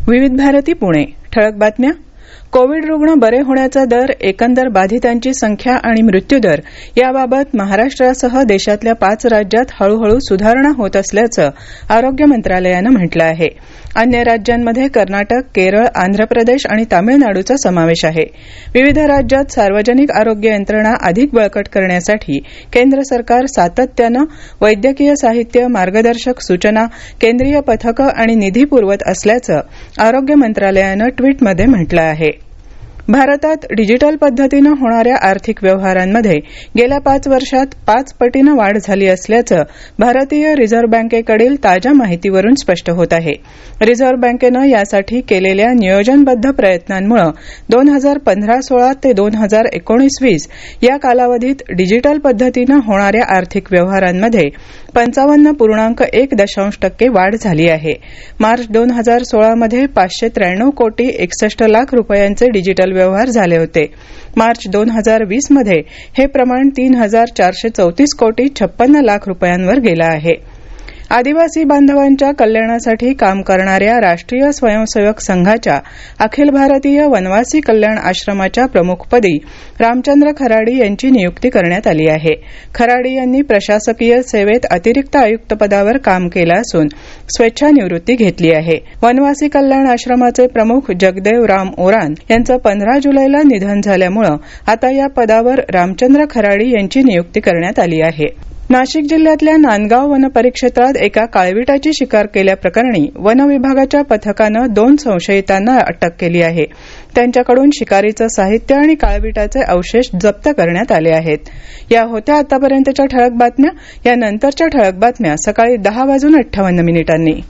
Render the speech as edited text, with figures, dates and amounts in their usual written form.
विविध भारती पुणे. ठळक बातम्या. कोविड रुग्ण बरे होण्याचा दर, एकंदर बाधितांची संख्या आणि मृत्यूदर याबाबत महाराष्ट्रासह देशातल्या 5 राज्यात हळूहळू सुधारणा होत असल्याचं आरोग्य मंत्रालयानं म्हटलं आहे. अन्य राज्यांमध्ये कर्नाटक, केरळ, आंध्र प्रदेश आणि तामिळनाडूचा समावेश आहे. विविध राज्यात सार्वजनिक आरोग्य यंत्रणा अधिक बळकट करण्यासाठी केंद्र सरकार सातत्यानं वैद्यकीय साहित्य, मार्गदर्शक सूचना, केंद्रीय पथकं आणि निधी पुरवत असल्याचं आरोग्य मंत्रालयानं ट्विटमध्ये म्हटलं आहे. भारतात डिजिटल पद्धतीनं होणाऱ्या आर्थिक व्यवहारांमध्ये गेल्या 5 वर्षात 5 पटीनं वाढ झाली असल्याचं भारतीय रिझर्व्ह बँकेकडील ताज्या माहितीवरून स्पष्ट होत आहे. रिझर्व्ह बँकेनं यासाठी केलेल्या नियोजनबद्ध प्रयत्नांमुळे 2015-16 ते 2019-20 या कालावधीत डिजिटल पद्धतीनं होणाऱ्या आर्थिक व्यवहारांमध्ये 55.1% वाढ झाली आहे. मार्च 2016मध्ये 593 कोटी 61 लाख रुपयांचे डिजिटल व्यवहार झाले होते. मार्च 2020मध्ये हे प्रमाण 3,434 कोटी 56 लाख रुपयांवर गेलं आहे. आदिवासी बांधवांच्या कल्याणासाठी काम करणाऱ्या राष्ट्रीय स्वयंसेवक संघाच्या अखिल भारतीय वनवासी कल्याण आश्रमाच्या प्रमुखपदी रामचंद्र खराडी यांची नियुक्ती करण्यात आली आहे. खराडी यांनी प्रशासकीय सेवेत अतिरिक्त आयुक्त पदावर काम केलं असून स्वेच्छानिवृत्ती घेतली आहे. वनवासी कल्याण आश्रमाचे प्रमुख जगदेव राम ओरान यांचं 15 जुलैला निधन झाल्यामुळे आता या पदावर रामचंद्र खराडी यांची नियुक्ती करण्यात आली आहे. नाशिक जिल्ह्यातल्या नांदगाव वनपरिक्षेत्रात एका काळविटाची शिकार केल्याप्रकरणी वन विभागाच्या पथकानं 2 संशयितांना अटक केली आहे. त्यांच्याकडून शिकारीचं साहित्य आणि काळविटाचे अवशेष जप्त करण्यात आले आहेत. या होत्या आतापर्यंतच्या ठळक बातम्या. या नंतरच्या ठळक बातम्या सकाळी 10:58 मिनिटांनी.